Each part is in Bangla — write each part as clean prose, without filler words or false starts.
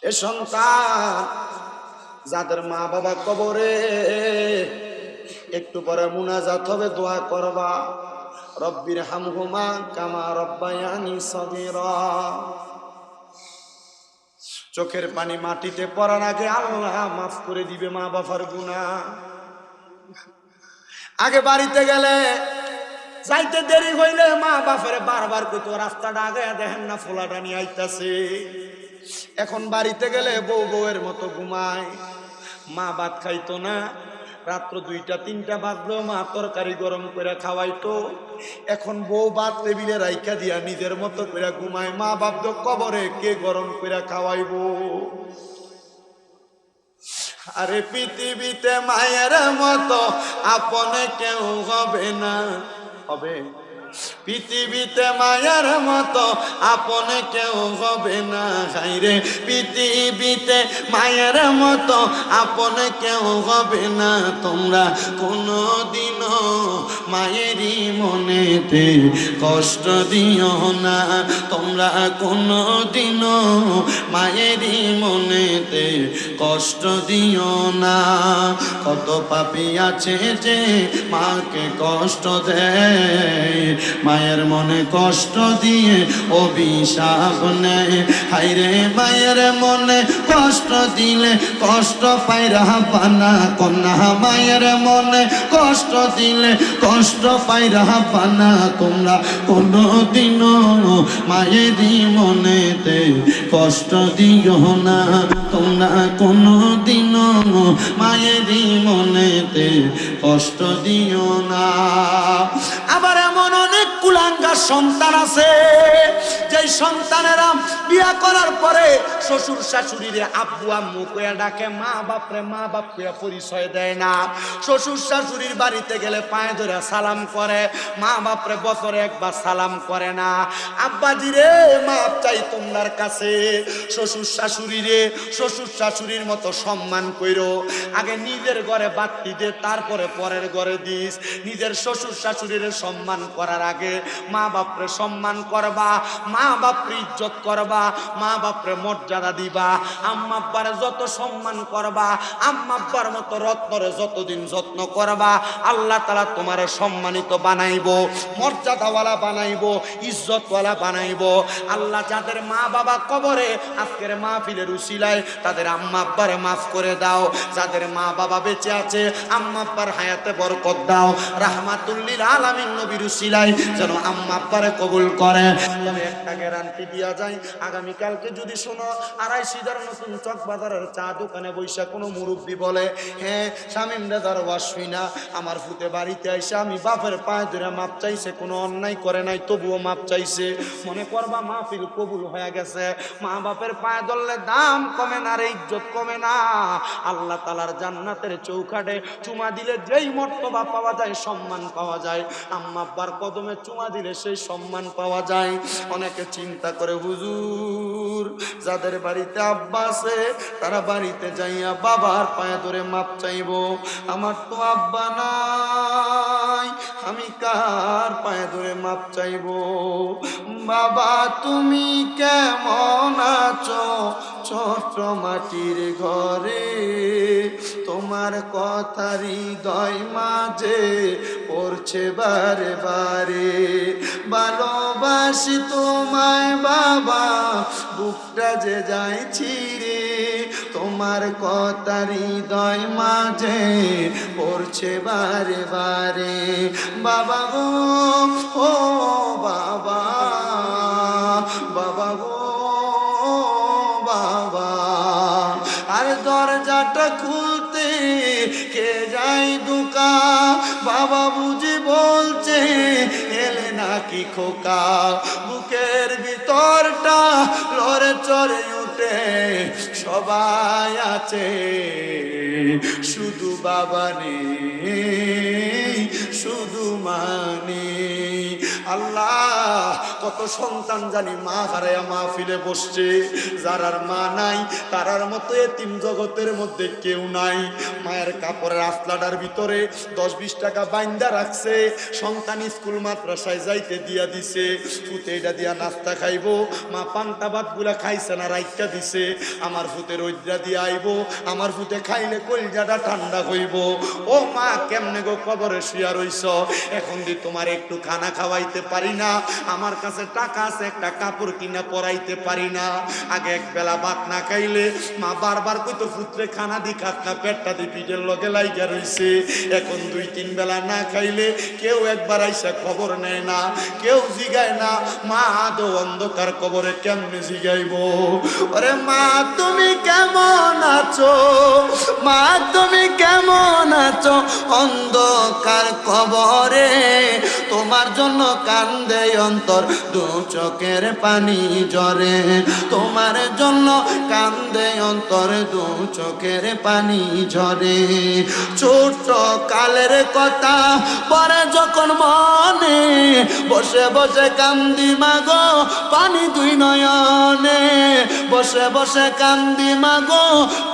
এ সন্তান যাদের মা বাবা কবরে, একটু পরে মুনাজাত হবে, দোয়া করবা, রব্বির হামহুমা কামা রব্বায়ানি সগীরা। চোখের পানি মাটিতে পড়ার আগে আল্লাহ মাফ করে দিবে মা বাবার গুনাহ। আগে বাড়িতে গেলে যাইতে দেরি হইলে মা বাপের বারবার কইতো রাস্তাটা আগে দেখেন না ফোলাটা নিয়ে আইতাছে। এখন বাড়িতে গেলে বউ বউয়ের মতো ঘুমায়। মা ভাত খাইতো না, রাত্র 2টা 3টা বাজলেও মা তরকারি গরম করে খাওয়াইতো। এখন বউ ভাত টেবিলে রাইখা দিয়া নিজের মতো করে ঘুমায়। মা বাপ তো কবরে, কে গরম করে খাওয়াইবো? আরে পৃথিবীতে মায়ের মতো আপন কেউ হবে না, হবে? পৃথিবীতে মায়ের মতো আপন কেউ হবে না। হাইরে পৃথিবীতে মায়ের মতো আপন কেউ হবে না। তোমরা কোনোদিনও মায়েরই মনেতে কষ্ট দিও না। তোমরা কোনোদিনও মায়েরই মনেতে কষ্ট দিও না। কত পাপী আছে যে মাকে কষ্ট দেয়, মায়ের মনে কষ্ট দিয়ে অভিশাপ নেয়। হায়রে মায়ের মনে কষ্ট দিলে কষ্ট পায়রা পানা কন্যা। মায়ের মনে কষ্ট দিলে কষ্ট পায়রা পানা। তোমরা কোনোদিনও মায়েরই মনেতে কষ্ট দিও না। তোমরা কোনোদিনও মায়েরই মনেতে কষ্ট দিও না। আবার এমন অনেক কুলাঙ্গার সন্তান আছে, যেই সন্তানেরা বিয়া করার পরে শ্বশুর শাশুড়িরে আব্বু আম্মু কইয়া ডাকে, মা বাপরে মা বাপ কইয়া পরিচয় দেয় না। শ্বশুর শাশুড়ির বাড়িতে গেলে পায়ে ধরে সালাম করে, মা বাপরে বছরে একবার সালাম করে না। আব্বাজি রে মাপ চাই তোমার কাছে। শ্বশুর শাশুড়িরে শ্বশুর শাশুড়ির মতো সম্মান কইরো। আগে নিজের ঘরে বাতি দে, তারপরে পরের ঘরে দিস। নিজের শ্বশুর শাশুড়ির সম্মান করার আগে মা বাপরে সম্মান করবা, মা বাপরে ইজ্জত করবা, মা বাপরে মর্যাদা দিবা। আম্মা আব্বারে যত সম্মান করবা, আম্মা আব্বার মতো রত্নরে যতদিন যত্ন করবা, আল্লাহ তাআলা তোমারে সম্মানিত বানাইবো, মর্যাদাওয়ালা বানাইবো, ইজ্জতওয়ালা বানাইবো। আল্লাহ যাদের মা বাবা কবরে আজকের মাহফিলের উসিলায় তাদের আম্মা আব্বারে মাফ করে দাও। যাদের মা বাবা বেঁচে আছে আম্মা আব্বার হায়াতে বরকত দাও। রাহমাতুল লিল আলামিন নবীর উসিলায় যেন আম্মা আব্বারে কবুল করে। তবে একটা গ্যারান্টি দিয়া যায়, আগামী কালকে যদি শোনো আড়াইশিদার নতুন চক বাজারের চা দোকানে বৈশা কোনো মুরব্বী বলে, হ্যাঁ শামীম দাদার ওয়াজ শুই না, আমার ফুতে বাড়িতে আইসা আমি বাপের পায়ে ধরে মাপ চাইছে, কোনো অন্যায় করে নাই তবুও মাপ চাইছে, মনে করবা মাহফিল কবুল হয়ে গেছে। মা বাপের পায়ে ধরলে দাম কমে না রে, ইজ্জত কমে না। আল্লাহ তাআলার জান্নাতের চৌকাঠে চুমা দিলে যেই মর্তবা পাওয়া যায়, সম্মান পাওয়া যায়, আম্মা আব্বার কদমে চুমা দিলে সেই সম্মান পাওয়া যায়। অনেকে চিন্তা করে, হুজুর যাদের বাড়িতে আব্বা আছে তারা বাড়িতে যাইয়া বাবার পায়ে ধরে মাপ চাইবো, আমার তো আব্বা নাই, আমি কার পায়ে ধরে মাপ চাইবো? বাবা তুমি কেমন আছো ছোট মাটির ঘরে, তোমার কথা হৃদয় মাঝে পড়ছে বারে বারে, ভালোবাসি তোমায় বাবা বুকটা যে যায় ছিঁড়ে, তোমার কথা হৃদয় মাঝে পড়ছে বারে বারে, বাবা গো ও বাবা, বাবা গো বাবা। আর দরজাটা খুলতে কে যাই দুকা, বাবা বুঝি বলছে এলে নাকি খোকা, বুকের ভিতরটা লড়ে চড়ে উঠে, সবাই আছে শুধু বাবা নেই, শুধু মানে। আল্লাহ কত সন্তান জানি মা হারায়া মাহফিলে বসছে, যারার মা নাই তারার মতো এতিম জগতের মধ্যে কেউ নাই। মায়ের কাপড়ের আসলাটার ভিতরে 10-20 টাকা বাইন্দা রাখছে, সন্তান স্কুল মাদ্রাসায় যাইতে দিয়া দিছে, ফুতে এটা দিয়া নাস্তা খাইবো, মা পান্তা ভাত গুলা খাইছে না রাইকা দিছে, আমার ফুতে রোদ্রা দিয়ে আইবো, আমার ফুতে খাইলে কলজাটা ঠান্ডা হইব। ও মা কেমনে গো কবরে শুয়া রইছ, এখন দি তোমার একটু খানা খাওয়াইতে পারি না, আমার কাছে টাকা আছে একটা কাপড় কিনা পরাইতে পারি না। আগে এক বেলা ভাত না খাইলে মা বারবার কইতো পুত্রে খানা দি খাত না, পেটটা দি পিঠের লগে লাইগা রইছে। এখন 2-3 বেলা না খাইলে কেউ একবার আইসা খবর নেয় না, কেউ জিগায় না মা আদৌ অন্ধকার কবরে কেমনে জিগাইব। ওরে মা তুমি কেমন আছো, মা তুমি কেমন আছো অন্ধকার কবরে, তোমার জন্য কান্দে অন্তর দু চোখের পানি ঝরে, তোমার জন্য কান্দে অন্তর দু চোখের পানি ঝরে। ছোট কালের কথা পরে যখন মনে, বসে বসে কান্দি মাগো পানি দুই নয়নে, বসে বসে কান্দি মাগো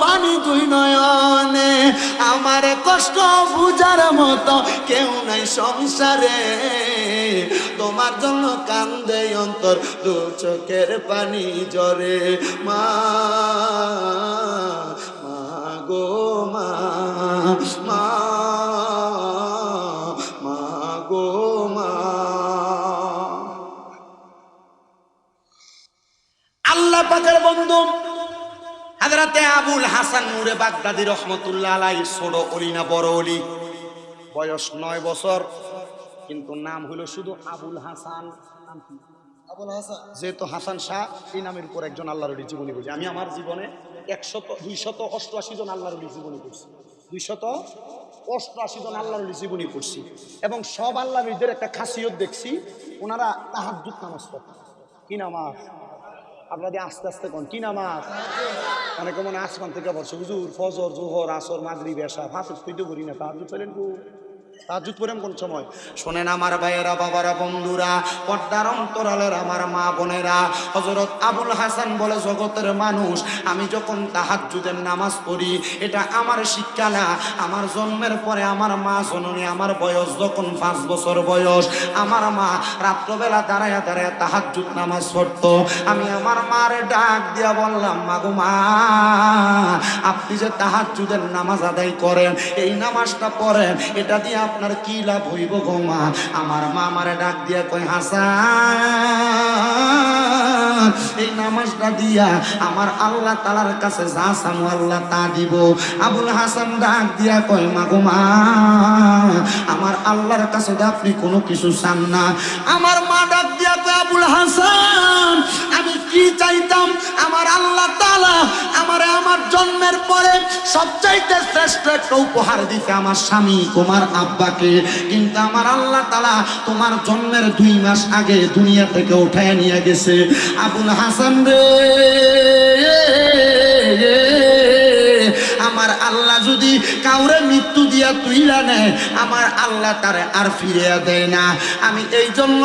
পানি দুই নয়নে। আমার কষ্ট বুঝার মতো কেউ নাই সংসারে, তোমার জন্য কান্দে অন্তর দু চোখের পানি ঝরে। মা মা গো মা, মা মা গো মা। আল্লাহ পাকের বন্ধু হযরতে আবুল হাসান নূরে বাগদাদী রহমতুল্লাহ আলাইহি, ছোট ওলি না বড় ওলি, বয়স 9 বছর, কিন্তু নাম হলো শুধু আবুল হাসান। আবুল হাসান যেহেতু হাসান শাহ, এই নামের উপর একজন আল্লাহর ওলির জীবনী বলছি। আমি আমার জীবনে 288 জন আল্লাহর ওলির জীবনী পড়ছি, 288 জন আল্লাহর ওলির জীবনী পড়ছি, এবং সব আল্লাহর ওলিদের একটা খাসিয়ত দেখছি, ওনারা তাহাজ্জুদ নামাজ পড়েন। কি নামাজ? আপনাদের আস্তে আস্তে কোন কি নামাজ? অনেকে মনে আসমান থেকে বলছে হুজুর ফজর জোহর আসর মাগরিব এশা ফাঁসুদ কইতে করি না, তাহাজ্জুদ চলেন কো? তাহাজ্জুদ পড়েন কোন সময়? শোনেন আমার ভাইয়েরা, বাবারা, বন্ধুরা, পর্দার অন্তরালের আমার মা বোনেরা, হযরত আবুল হাসান বলে জগতের মানুষ, আমি যখন তাহাজ্জুদের নামাজ পড়ি এটা আমার শিক্ষা না, আমার জন্মের পরে আমার মা জননী, আমার বয়স যখন 5 বছর বয়স, আমার মা রাত্রবেলা দাঁড়ায়া দাঁড়ায়া তাহাজ্জুদ নামাজ পড়তো। আমি আমার মারে ডাক দিয়া বললাম, মা গো মা, আপনি যে তাহাজ্জুদের নামাজ আদায় করেন, এই নামাজটা পড়েন, এটা দিয়ে আপনার কি লাভ হইব গো মা? আমার মা আমারে ডাক দিয়া কয়, হাসান, এই নামাজটা দিয়া আমার আল্লাহ তাআলার কাছে যা চামু আল্লাহ তা দিব। আবুল হাসান ডাক দিয়া কয়, মা গো মা, আমার আল্লাহর কাছে তো আপনি কোনো কিছু চান না। আমার মা ডাক দিয়া কয়, আবুল হাসান, আমি কি চাইতাম, আমার আল্লাহ তাআলা আমারে আমার জন্মের পরে সবচাইতে শ্রেষ্ঠ একটা উপহার দিতে আমার স্বামী তোমার আব্বাকে, কিন্তু আমার আল্লাহ তাআলা তোমার জন্মের 2 মাস আগে দুনিয়া থেকে উঠায় নিয়ে গেছে। আবুল হাসান রে, আমার আল্লাহ যদি কাউরে মৃত্যু দিয়া তুইলা নেয়, আমার আল্লাহ তারে আর ফিরিয়ে দেয় না। আমি এই জন্য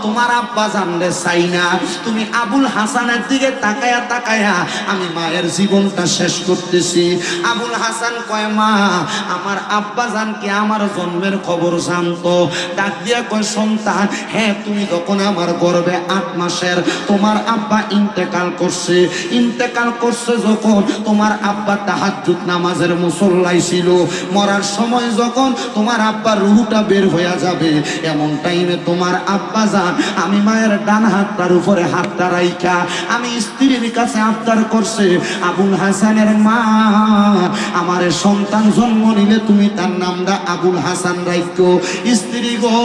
তোমার আব্বা জানলে চাই না। তুমি আবুল হাসানের দিকে তাকায়া তাকায়া আমি মায়ের জীবনটা শেষ করতেছি। আবুল হাসান কয়, মা, আমার আব্বা জান কি আমার জন্মের খবর জানতো? ডাক দিয়া কয়, সন্তান, হ্যাঁ, তুমি যখন আমার গর্ভে 8 মাসের তোমার আব্বা ইন্তেকাল করছে। ইন্তেকাল করছে যখন তোমার আব্বা তাহাজ্জুদ নামাজের মুসল্লাই ছিল। মরার সময় যখন তোমার আব্বার রুহটা বের হয়ে যাবে, এমন টাইমে তোমার আব্বা জান আমি মায়ের ডান হাতটার উপরে হাতটা রাইখা আমি স্ত্রীর কাছে আবদার করছে, আবুল হাসানের মা, আমার সন্তান জন্ম নিলে তুমি তার নামটা আবুল হাসান রাইখো। স্ত্রী গো,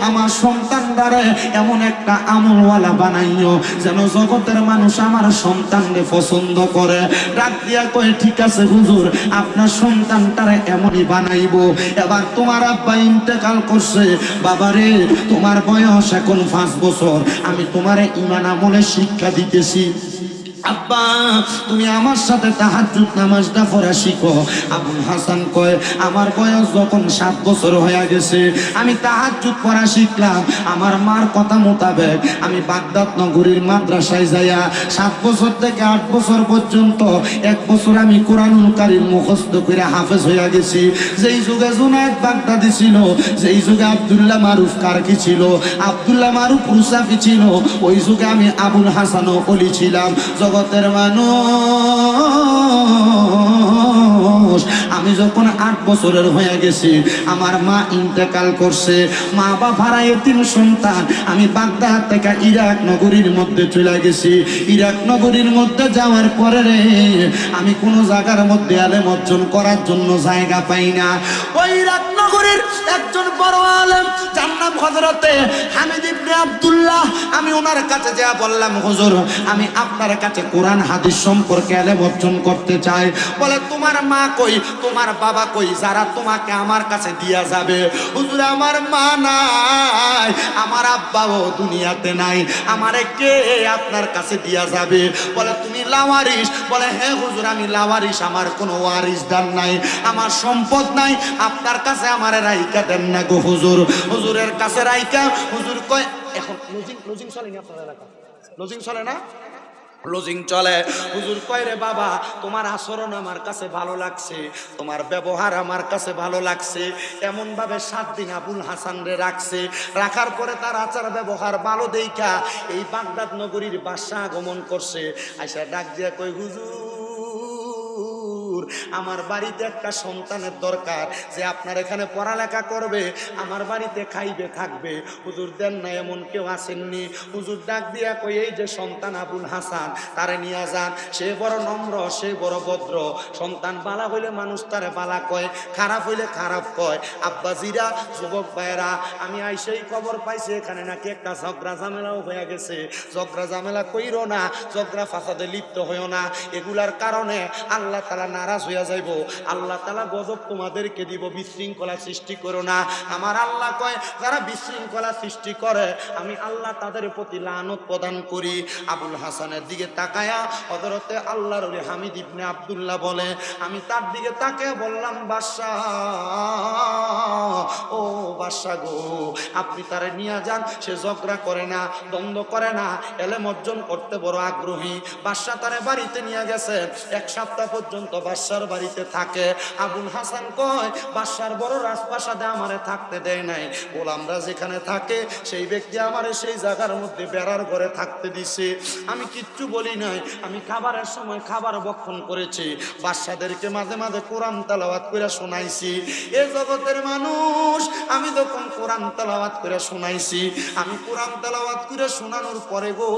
আমার সন্তানটারে এমন একটা আমলওয়ালা বানাইও যেন জগতের মানুষ আমার সন্তানকে পছন্দ করে। ডাক দিয়া কয়, ঠিক আছে হুজুর, আপনার সন্তানটারে এমনই বানাইবো। এবার তোমার আব্বা ইন্তেকাল করছে, বাবারে তোমার বয়স এখন 5 বছর, আমি তোমারে ঈমান আমলে শিক্ষা দিতেছি। আব্বা তুমি আমার সাথে তাহাজ্জুদ নামাজটা পড়া শিখো। আবুল হাসান কয় আমার বয়স যখন 7 বছর হয়ে গেছে আমি তাহাজ্জুদ পড়া শিখলাম। আমার মার কথা মোতাবেক আমি বাগদাদ নগরীর মাদ্রাসায় যাইয়া 7 বছর থেকে 8 বছর পর্যন্ত 1 বছর আমি কোরআনুল কারীম মুখস্থ করে হাফেজ হয়ে গেছি। যেই যুগে জুনায়েদ বাগদাদি ছিল, যেই যুগে আব্দুল্লাহ মারুফ কারকি ছিল, আব্দুল্লাহ মারুফ রুসাফি ছিল, ওই যুগে আমি আবুল হাসান ওলি ছিলাম। জগতের মানুষ আমি যখন 8 বছরের হয়ে গেছি আমার মা ইন্তেকাল করছে। মা বাবার এতিম সন্তান আমি বাগদাদ থেকে ইরাক নগরীর মধ্যে চলে গেছি। ইরাক নগরীর মধ্যে যাওয়ার পরে রে আমি কোনো জায়গার মধ্যে আলেম অর্জন করার জন্য জায়গা পাই না। ওই ইরাক নগরীর একজন বড় আলেম যার নাম হযরতে হামিদ ইবনে আব্দুল্লাহ, আমি ওনার কাছে যা বললাম হুজুর আমি আপনার কাছে কোরআন হাদিস সম্পর্কে ইলম অর্জন করতে চাই। বলে তোমার মা কই, তোমার বাবা কই, যারা তোমাকে আমার কাছে দিয়া যাবে? হুজুর আমার মা নাই, আমার আব্বাও দুনিয়াতে নাই, আমারে কে আপনার কাছে দিয়া যাবে? বলে তুমি লাওয়ারিস? বলে হ্যাঁ হুজুর আমি লাওয়ারিস, আমার কোনো ওয়ারিসদার নাই, আমার সম্পদ নাই, আপনার কাছে আমারে রাইকা দেন না গো হুজুর। হুজুরের কাছে রাইকা হুজুর কয় এখন লজিং চলে না আপনার এলাকা? লজিং চলে না? লজিং চলে। হুজুর কয় রে বাবা তোমার আচরণ আমার কাছে ভালো লাগছে, তোমার ব্যবহার আমার কাছে ভালো লাগছে। এমন ভাবে 7 দিন আবুল হাসান রে রাখছে। রাখার পরে তার আচার ব্যবহার ভালো দেইখা এই বাগদাদ নগরীর বাদশা আগমন করছে। আইসা ডাক দিয়া কই হুজুর আমার বাড়িতে একটা সন্তানের দরকার যে আপনার এখানে পড়ালেখা করবে, আমার বাড়িতে খাইবে থাকবে। হুজুর দেন না এমন কেউ আসেননি। হুজুর ডাক দিয়া কই এই যে সন্তান আবুল হাসান তারে নিয়ে যান, সে বড় নম্র, সে বড় ভদ্র সন্তান। বালা হইলে মানুষ তারে বালা কয়, খারাপ হইলে খারাপ কয়। আব্বাজিরা যুবক ভাইরা আমি আইসেই খবর পাইছি এখানে নাকি একটা ঝগড়া ঝামেলাও হয়ে গেছে। ঝগড়া ঝামেলা কইরো না, ঝগড়া ফাসাদে লিপ্ত হইও না, এগুলার কারণে আল্লাহ তাআলা নারাজ হইয়া যাইব, আল্লাহ তাআলা গজব তোমাদেরকে দিব, বিশৃঙ্খলা সৃষ্টি করো না। আমার আল্লাহ কয় যারা বিশৃঙ্খলা সৃষ্টি করে আমি আল্লাহ তাদের প্রতি লানত প্রদান করি। আবুল হাসানের দিকে তাকায়া হযরতে আল্লাহর ওলি হামিদ ইবনে আব্দুল্লাহ বলে, আমি তার দিকে তাকায়া বললাম বাদশাহ, ও বাদশাহ গো আপনি তারে নিয়ে যান, সে ঝগড়া করে না, দ্বন্দ্ব করে না, এলেম অর্জন করতে বড় আগ্রহী। বাদশাহ তারে বাড়িতে নিয়ে গেছে, 1 সপ্তাহ পর্যন্ত বাদশার বাড়িতে থাকে। আবুল হাসান কয় বাদশার বড় রাজপ্রাসাদে আমারে থাকতে দেয় নাই, গোলামরা যেখানে থাকে সেই ব্যক্তি আমারে সেই জায়গার মধ্যে বেড়ার ঘরে থাকতে দিছে। আমি কিচ্ছু বলি নাই, আমি খাবারের সময় খাবার ভক্ষণ করেছি, বাদশাদেরকে মাঝে মাঝে কোরআন তেলাওয়াত করে শোনাইছি। এ জগতের মানুষ আমি যখন কোরআন তেলাওয়াত করে শোনাইছি, আমি কোরআন তেলাওয়াত করে শোনানোর পরে গো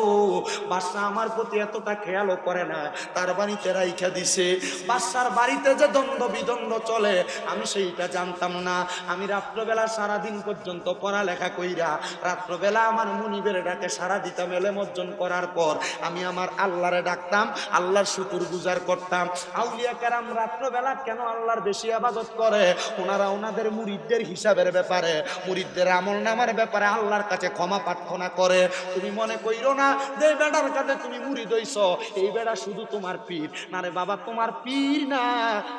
বাদশা আমার প্রতি এতটা খেয়ালও করে না, তার বাড়িতে রাইখা দিছে। বাদশার বাড়িতে যে দ্বন্দ্ব বিদ্বন্দ্ব চলে আমি সেইটা জানতাম না। আমি রাত্রবেলা সারাদিন পর্যন্ত পড়ালেখা কইরা রাত্রবেলা আমার মুনিবের ডাকে সারা দিতাম। এলেম অর্জন করার পর আমি আমার আল্লাহরে ডাকতাম, আল্লাহর শুকর গুজার করতাম। আউলিয়া কেরাম রাত্রবেলা কেন আল্লাহর বেশি ইবাদত করে? ওনারা ওনাদের মুরিদদের হিসাবের ব্যাপারে, মুরিদদের আমল নামার ব্যাপারে আল্লাহর কাছে ক্ষমা প্রার্থনা করে। তুমি মনে কইরো না যে বেটার কাছে তুমি মুরিদ হইছ এই বেটা শুধু তোমার পীর না রে বাবা, তোমার পীর না,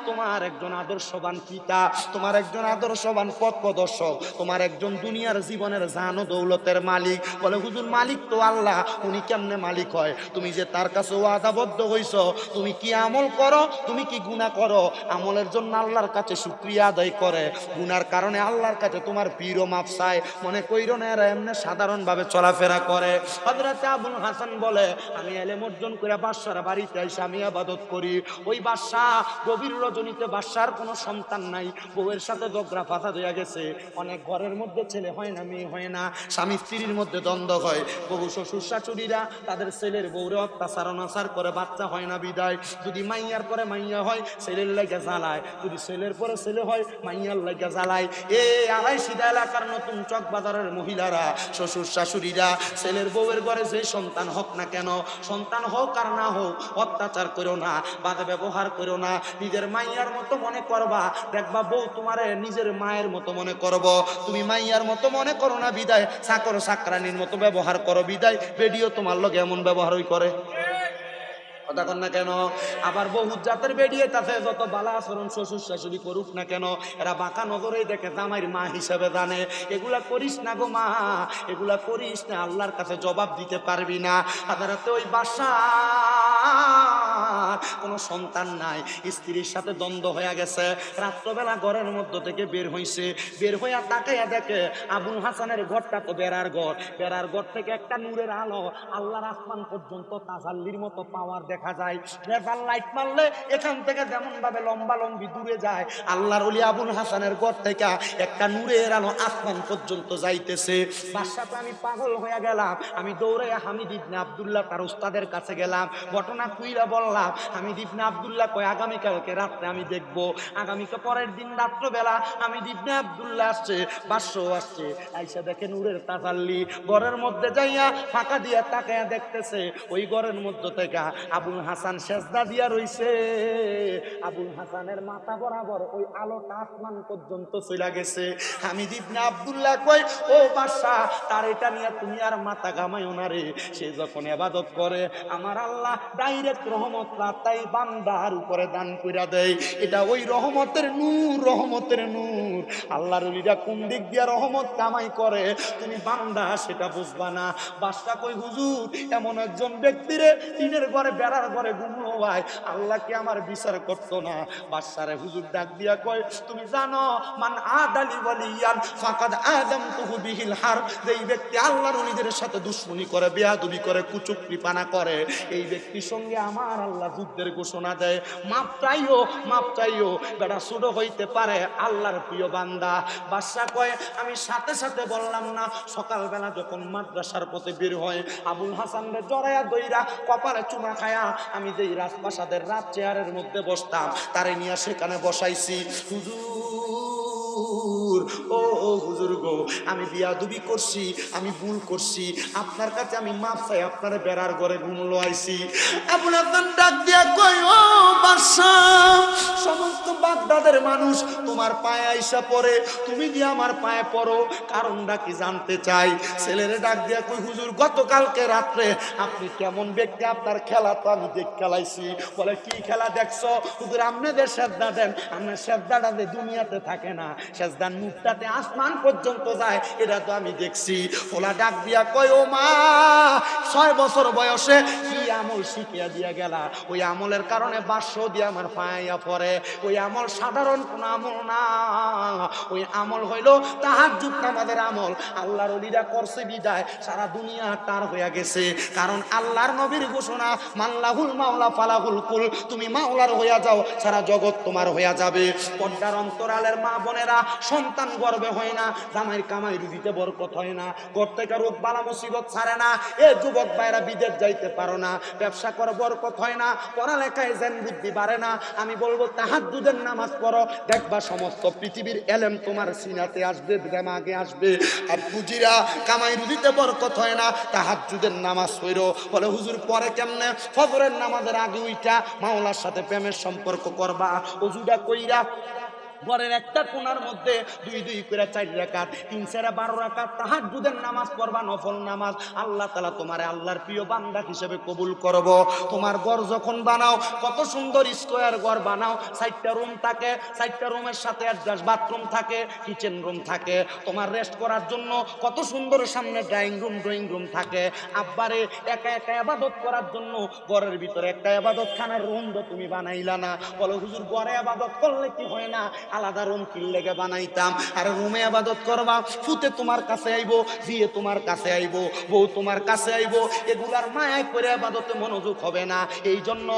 তোমার একজন আদর্শবান পিতা, তোমার একজন আদর্শবান পথ প্রদর্শক, তোমার একজন দুনিয়ার জীবনের জান ও দৌলতের মালিক। বলে হুজুর মালিক তো আল্লাহ, উনি কেমনে মালিক হয়? তুমি যে তার কাছে ওয়াদাবদ্ধ হইছ, তুমি কি আমল করো, তুমি কি গুনাহ করো? আমলের জন্য আল্লাহর কাছে শুকরিয়া আদায় করে, গুনার কারণে আল্লাহর কাছে তোমার পীরও মাফ চায়। মনে কইরো না এরা এমনি সাধারণভাবে চলাফেরা করে। হযরত আবুল হাসান বলে আমি ইলম অর্জন করে বাদশার বাড়িতে এসে আমি ইবাদত করি। ওই বাদশা গভীর রজনীতে, বাদশার কোনো সন্তান নাই, বউয়ের সাথে ঝগড়া ফাসাদ হয়ে গেছে। অনেক ঘরের মধ্যে ছেলে হয় না, মেয়ে হয় না, স্বামী স্ত্রীর মধ্যে দ্বন্দ্ব হয়, বহু শ্বশুর শাশুড়িরা তাদের ছেলের বউরে অত্যাচার অনাচার করে, বাচ্চা হয় না বিদায়। যদি মাইয়ার পরে মাইয়া হয় ছেলের লাগে জ্বালায়, যদি ছেলের পরে ছেলে হয় মাইয়ার লাগে জ্বালায়। আড়াই সিধা এলাকার নতুন চক বাজারের মহিলারা, শ্বশুর শাশুড়িরা ছেলের বউয়ের ঘরে যে সন্তান হোক না কেন, সন্তান হোক আর না হোক, অত্যাচার করো না, বাজে ব্যবহার করো না, নিজের মাইয়ার মতো মনে করবা। দেখবা বউ তোমারে নিজের মায়ের মতো মনে করব, তুমি মাইয়ার মতো মনে করো না বিদায় চাকর চাকরানির মতো ব্যবহার করো বিদায় বেডিও তোমার লগে এমন ব্যবহারই করে। কথা কন না কেন? আবার বহুত জাতের বেরিয়ে তাতে যত বালা আচরণ শ্বশুর শাশুড়ি করুক না কেন, এরা বাঁকা নজরেই দেখে জামাইর মা হিসাবে জানে। এগুলা করিস না গো মা, এগুলা করিস না, আল্লাহর কাছে জবাব দিতে পারবি না। আদারাতে ওই বাসা কোনো সন্তান নাই, স্ত্রীর সাথে দ্বন্দ্ব হয়ে গেছে। রাত্রবেলা ঘরের মধ্যে থেকে বের হইছে, বের হইয়া তাকাইয়া দেখে আবুল হাসানের ঘরটা তো বেড়ার ঘর, বেড়ার ঘর থেকে একটা নূরের আলো আল্লাহর আসমান পর্যন্ত তাজাল্লির মতো পাওয়ার দেখা যায়। রেজাল লাইট মারলে এখান থেকে যেমন ভাবে লম্বা লম্বি দূরে যায়, আল্লাহর ওলি আবুল হাসানের ঘর থেকে একটা নূরের আলো আসমান পর্যন্ত যাইতেছে। বাদশাতে আমি পাগল হয়ে গেলাম, আমি দৌড়াইয়া হামিদ ইবনে আব্দুল্লাহ তার উস্তাদের কাছে গেলাম, ঘটনা কুইরা বললাম। হামিদ ইবনে আব্দুল্লাহ কয় আগামীকালকে রাত্রে আমি দেখবো। আগামীকাল পরের দিন রাত্রবেলা হামিদ ইবনে আব্দুল্লাহ আসছে, বাদশাও আসছে, আইসা দেখে নূরের তাজাল্লি। ঘরের মধ্যে যাইয়া ফাঁকা দিয়া তাকায়া দেখতেছে ওই ঘরের মধ্যে থেকে আবুল হাসান সেজদা দিয়া রইছে। আবুল হাসানের মাথা বরাবর ওই আলোটা আসমান পর্যন্ত চলে গেছে। হামিদ ইবনে আব্দুল্লাহ কয় ও বাদশা, তার এটা নিয়ে তুমি আর মাথা ঘামাইও না রে, সে যখন ইবাদত করে আমার আল্লাহ ডাইরেক্ট রহমত তাই বান্দার উপরে দান কইরা দেয়। এটা ওই রহমতের নূর, রহমতের নূর। আল্লাহর ওলিরা কোন দিক দিয়ে রহমত কামাই করে তুমি বান্দা সেটা বুঝবা না। বাদশা কই হুজুর, এমন একজন ব্যক্তিরে টিনের ঘরে বেড়ার ঘরে ঘুমলো ভাই, আল্লাহ কি আমার বিচার করতো না? বাদশারে হুজুর ডাক দিয়া কয় তুমি জানো মান আদালি ওয়ালিয়ান ফাকাদ আযামতুহু বিহিল হার, যেই ব্যক্তি আল্লাহর ওলিদের সাথে দুশমনি করে, বেয়াদবি করে, কুচুকরিপানা করে, এই ব্যক্তির সঙ্গে আমার আল্লাহ যুদ্ধের ঘোষণা দেয়। মাপ চাইও, মাপ চাইও, বেটা ছোট হইতে পারে আল্লাহর প্রিয় বান্দা। বাদশা কয় আমি সাথে সাথে বললাম না, সকালবেলা যখন মাদ্রাসার পথে বের হয় আবুল হাসানরে জড়াইয়া দইরা কপালে চুমা খায়া আমি যেই রাজপ্রাসাদের রাত চেয়ারের মধ্যে বসতাম তারে নিয়ে সেখানে বসাইছি। হুজুর, ও হুজুর গো, আমি বিয়াদবি করছি, আমি ভুল করছি, আপনার কাছে আমি মাপ চাই, আপনার বেড়ার ঘরে ঘুমলো আইছি। আবুল হাসান ডাক দিয়া কয় ও বাদশা, সমস্ত বাগদাদের মানুষ তোমার পায়ে আইসা পড়ে, তুমি কি আমার পায়ে পড়ো, কারণটা কি জানতে চাই। ছেলেরে ডাক দিয়া কই হুজুর, গতকালকে রাত্রে আপনি কেমন ব্যক্তি, আপনার খেলা তো আমি দেখ খেলাইছি। বলে কি খেলা দেখছো? হুজুর আপনাদের সেজদা দেন, আপনার সেজদাটা যে দুনিয়াতে থাকে না, সেজদার মুখটাতে আসমান পর্যন্ত যায়, এটা তো আমি দেখছি। ওলা ডাক দিয়া কয় ও মা, 6 বছর বয়সে কি আমল শিখিয়া দিয়া গেলা, ওই আমলের কারণে 500 দিয়ে আমার পায়া পড়ে। ওই আমল সাধারণ কোন আমল না, ওই আমল হইল তাহাজ্জুদ নামাজের আমল। আল্লাহর ওলিরা করছে বিদায় সারা দুনিয়া তার হয়ে গেছে, কারণ আল্লাহর নবীর ঘোষণা মাল্লাহুল মাওলা ফালাহুল কুল, তুমি মাওলার হইয়া যাও, সারা জগৎ তোমার হইয়া যাবে। পর্দার অন্তরালের মা বোনেরা, সন্তান গর্বে হয় না, জামাইর কামাই রুজিতে বরকত হয় না, ঘর থেকে রোগ বালা মুসিবত ছাড়ে না, এ যুবক ভাইরা বিদেশ যাইতে পারো না, ব্যবসা করে বরকত হয় না, পড়ালেখায় জ্ঞান বুদ্ধি বাড়ে না, আমি বলবো তাহাজ্জুদের নামাজ পড়ো, দেখবা সমস্ত পৃথিবীর এলেম তোমার সিনাতে আসবে, দেমাগে আসবে। আর বুঝিরা কামাই রুজিতে বরকত হয় না, তাহাজ্জুদের নামাজ পড়ো। বলে হুজুর পরে কেমনে? ফজরের নামাজের আগে উইটা মাওলার সাথে প্রেমের সম্পর্ক করবা, ওজুটা কইরা ঘরের একটা কোণার মধ্যে 2 করে 4 রাকাত, 3 4 12 রাকাত তাহাজ্জুদের নামাজ পড়বা, নফল নামাজ। আল্লাহ তাআলা তোমারে আল্লাহর প্রিয় বান্দা হিসেবে কবুল করব। তোমার ঘর যখন বানাও, কত সুন্দর স্কয়ার ঘর বানাও, 4টা রুম থাকে, 4টা রুমের সাথে অ্যাটাচ বাথরুম থাকে, কিচেন রুম থাকে, তোমার রেস্ট করার জন্য কত সুন্দর সামনে ড্রয়িং রুম থাকে। আব্বারে একা একা ইবাদত করার জন্য ঘরের ভিতরে একটা ইবাদত খানার রুম তুমি বানাইলা না। বলো হুজুর ঘরে ইবাদত করলে কি হয় না, আলাদা রুম কি লেগে বানাইতাম? আর রুমে ইবাদত করবা, ফুতে তোমার কাছে আইবো, জিয়ে তোমার কাছে আইবো, বউ তোমার কাছে আইবো, এগুলার মায়া করে ইবাদতে মনোযোগ হবে না। এই জন্য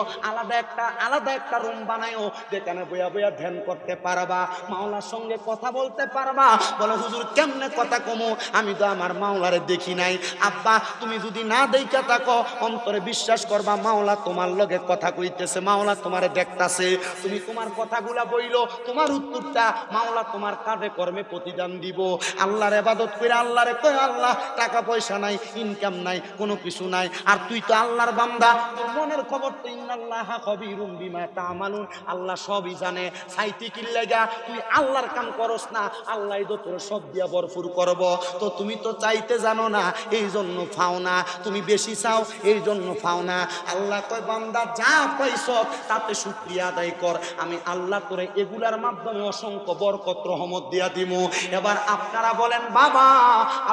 আলাদা একটা রুম বানায়ও, যেখানে বইয়া বইয়া ধ্যান করতে পারবা, মাওলার সঙ্গে কথা বলতে পারবা। বলো হুজুর কেমনে কথা কমো, আমি তো আমার মাওলারে দেখি নাই। আব্বা তুমি যদি না দেইখা থাকো, অন্তরে বিশ্বাস করবা মাওলা তোমার লগে কথা কইতেছে, মাওলা তোমারে দেখতাছে। তুমি তোমার কথাগুলা বইলো, তোমার উত্তরটা মাওলা তোমার কাজে কর্মে প্রতিদান দিব। আল্লাহর ইবাদত করে আল্লাহরে কয় আল্লাহ টাকা পয়সা নাই, ইনকাম নাই, কোনো কিছু নাই, আর তুই তো আল্লাহর বান্দা, তোর মনের খবর তো ইন্নাল্লাহা খবীরুম বিমা তা'মালুন, আল্লাহ সবই জানে। সাইতে কি লাগা তুই আল্লাহর কাম করস না, আল্লাহই তো তোর সব দিয়া ভরপুর করব। তো তুমি তো চাইতে জানো না, এই জন্য পাও না, তুমি বেশি চাও এই জন্য পাও না। আল্লাহ কয় বান্দা যা পাইছ তাতে শুকরিয়া আদায় কর, আমি আল্লাহ তোরে এগুলার মাধ্যমে অসংখ্য বরকত রহমত দিয়া দিমু। এবার আপনারা বলেন বাবা,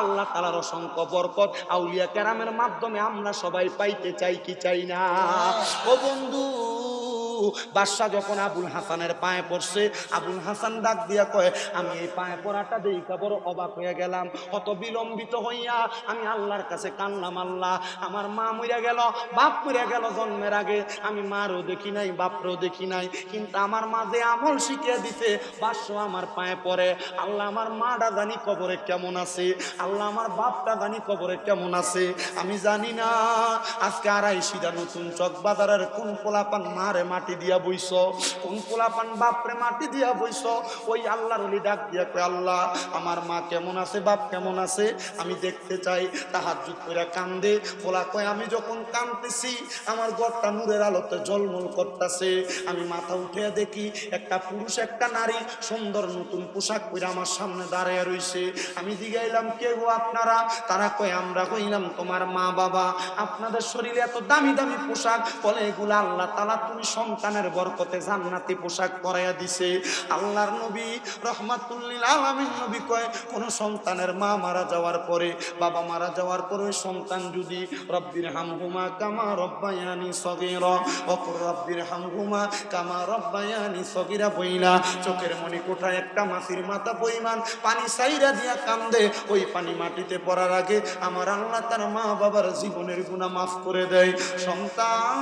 আল্লাহ তাআলার অসংখ্য বরকত আউলিয়া কেরামের মাধ্যমে আমরা সবাই পাইতে চাই কি চাই না? ও বন্ধু, বাদশা যখন আবুল হাসানের পায়ে পড়ছে, আবুল হাসান ডাক দিয়া কয় আমি এই পায়ে পড়াটা দেইখা বড় অবাক হয়ে গেলাম। অত বিলম্বিত হইয়া আমি আল্লাহর কাছে কানলাম, আল্লাহ আমার মা মইরা গেল, বাপ মইরা গেল জন্মের আগে, আমি মারও দেখি নাই, বাপরও দেখি নাই, কিন্তু আমার মা যে আমল শিখিয়ে দিতে বাদশা আমার পায়ে পড়ে। আল্লাহ আমার মাটা জানি কবরে কেমন আছে, আল্লাহ আমার বাপটা জানি কবরে কেমন আছে, আমি জানি না। আজকে আড়াইশিটা নতুন চক বাজারের কোন পোলাপান মারে মাটি দিয়া বইছ, কোন পোলাপান বাপরে মাটি দিয়া বইছ, ওই আল্লাহর ওলি ডাক দিয়া কয় আল্লাহ আমার মা কেমন আছে, বাপ কেমন আছে আমি দেখতে চাই। তাহাজ্জুদ কইরা কান্দে। পোলা কয় আমি যখন কান্দতেছি আমার ঘরটা নূরের আলোতে ঝলমল করতেছে, আমি মাথা উঠে দেখি একটা পুরুষ একটা নারী সুন্দর নতুন পোশাক পরে আমার সামনে দাঁড়িয়ে রইছে। আমি জিগাইলাম কে গো আপনারা? তারা কয় আমরা কইলাম তোমার মা বাবা, আপনাদের শরীরে এত দামি দামি পোশাক, বলে এগুলো আল্লাহ তাআলা তুমি সন্তানের বরকতে জান্নাতি পোশাক পরাইয়া দিছে। আল্লাহর নবী রহমাতুল লিল আলামিন নবী কয় কোন সন্তানের মা মারা যাওয়ার পরে, বাবা মারা যাওয়ার পরে ওই সন্তান যদি রব্বির হামহুমা কামা রব্বায়ানি সগীরা ওকুর রব্বির হামহুমা কামা রব্বায়ানি সগীরা বইলা চোখের মনি কোঠায় একটা মাছির মাথা পরিমাণ পানি সাইরা দিয়া কান্দে, ওই পানি মাটিতে পড়ার আগে আমার আল্লাহ তার মা বাবার জীবনের গুনাহ মাফ করে দেয়। সন্তান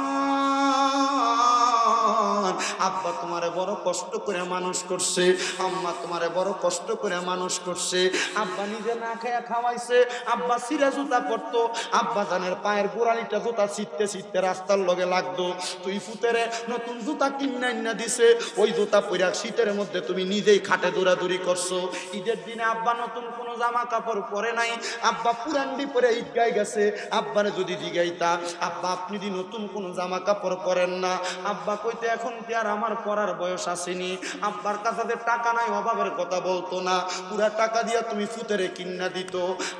আব্বা তোমারে বড় কষ্ট করে মানুষ করছে, আম্মা তোমারে বড় কষ্ট করে মানুষ করছে, আব্বা নিজে না খেয়ে খাওয়াইছে, আব্বা সিরা জুতা পরতো, আব্বা জানের পায়ের গোড়ালিটা জুতা ছিটতে ছিটতে রাস্তার লগে লাগতো, তুই ফুতেরে নতুন জুতা কিনা দিছে, ওই জুতা পরে শীতের মধ্যে তুমি নিজেই খাটে দৌড়াদৌড়ি করছো। ঈদের দিনে আব্বা নতুন কোনো জামা কাপড় পরে নাই, আব্বা পুরান্ডি পরে ঈদগায় গেছে, আব্বারে যদি জিগাইতা আব্বা আপনি যদি নতুন কোনো জামা কাপড় পরেন না, আব্বা কইতে এখন কি আর আমার পরার বয়স আসেনি। আব্বার কাছে টাকা নাই অভাবের কথা বলতো না, পুরা টাকা দিয়া তুমি ফুতেরে কিনা দিত।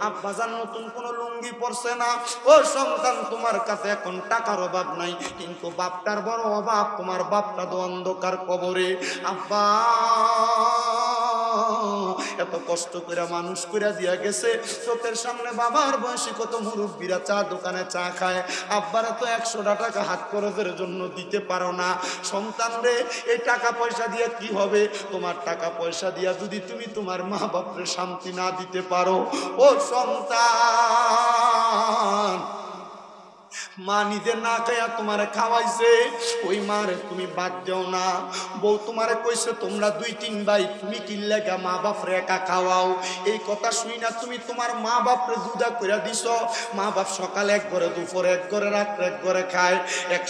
আব্বা জান নতুন কোনো লুঙ্গি পরছে না। ও সন্তান তোমার কাছে এখন টাকার অভাব নাই, কিন্তু বাপটার বড় অভাব, তোমার বাপটা তো অন্ধকার কবরে। আব্বা এত কষ্ট করে মানুষ করে দিয়া গেছে, চোখের সামনে বাবার বয়সী কত মুরব্বীরা চা দোকানে চা খায়, আব্বারা তো 100 টাকা হাত খরচের জন্য দিতে পারো না। সন্তান রে এই টাকা পয়সা দিয়ে কি হবে? তোমার টাকা পয়সা দিয়া যদি তুমি তোমার মা বাপরে শান্তি না দিতে পারো, ও সন্তান মা নিজে না খাইয়া তোমারে খাওয়াইছে, ওই মারে তুমি বাদ দেও না। বউ তোমারে কইছে তোমরা 2-3 ভাই, তুমি কি লাগা মা বাপরে একা খাওয়াও? এই কথা শুই না তুমি তোমার মা বাপরে জুদা কইরা দিছো। মা বাপ সকালে এক ঘরে, দুপুরে এক ঘরে, রাত্রে এক ঘরে খায়, এক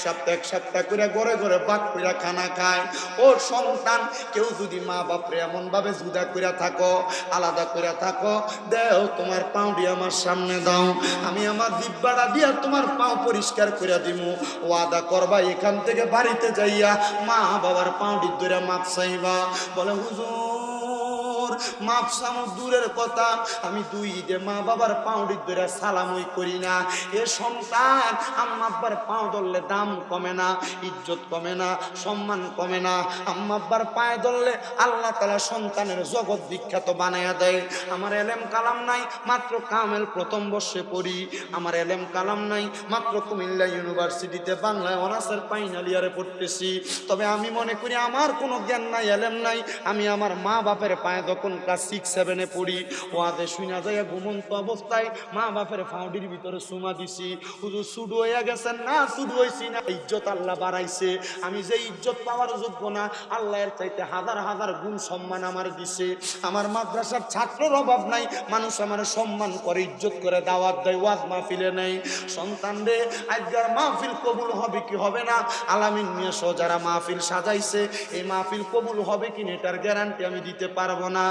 সপ্তাহ করে ঘরে ঘরে ভাগ কইরা খানা খায়। ও সন্তান, কেউ যদি মা বাপরে এমন ভাবে জুদা কইরা থাকো, আলাদা কইরা থাকো, দেও তোমার পাউডি আমার সামনে দাও, আমি আমার জিহ্বাটা দিয়া তোমার পাও পরিষ্কার করে দিমু। ওয়াদা করবা এখান থেকে বাড়িতে যাইয়া মা বাবার পাউডি ধরে মাপ চাইবা। বলে হুজুর মাপ চামু দূরের কথা, আমি 2 ঈদে মা বাবার পাউডি ধরে সালামই করি না। এ সন্তান, আম্মা আব্বার পাও ধরলে দাম কমে না, ইজ্জত কমে না, সম্মান কমে না। আম্মা আব্বার পায়ে ধরলে আল্লাহ তাআলা সন্তানের জগৎ বিখ্যাত বানায়া দেয়। আমার এলেম কালাম নাই, মাত্র কামেল প্রথম বর্ষে পড়ি। আমার এলেম কালাম নাই, মাত্র কুমিল্লা ইউনিভার্সিটিতে বাংলায় অনার্সের ফাইনাল ইয়ারে পড়তেছি। তবে আমি মনে করি আমার কোনো জ্ঞান নাই, এলেম নাই, আমি আমার মা বাপের পায়ে তখন ক্লাস 6-7 পড়ি। ওয়াজে শুনা যায় ঘুমন্ত অবস্থায় মা বাপের ফাউডির ভিতরে সুমা দিছি। হুজুর সুডু হইয়া গেছেন না, সুডু হইছি না, ইজ্জত আল্লাহ বাড়াইছে। আমি যে ইজ্জত পাওয়ার যোগ্য না, আল্লাহ এর চাইতে হাজার হাজার গুণ সম্মান আমার দিছে। আমার মাদ্রাসার ছাত্রের অভাব নাই, মানুষ আমার সম্মান করে, ইজ্জত করে, দাওয়াত দেয়, ওয়াজ মাহফিলে নেই। সন্তান রে, আজকের মাহফিল কবুল হবে কি হবে না, আলামিন মিয়া সহ যারা মাহফিল সাজাইছে, এই মাহফিল কবুল হবে কিনা এটার গ্যারান্টি আমি দিতে পারবো না।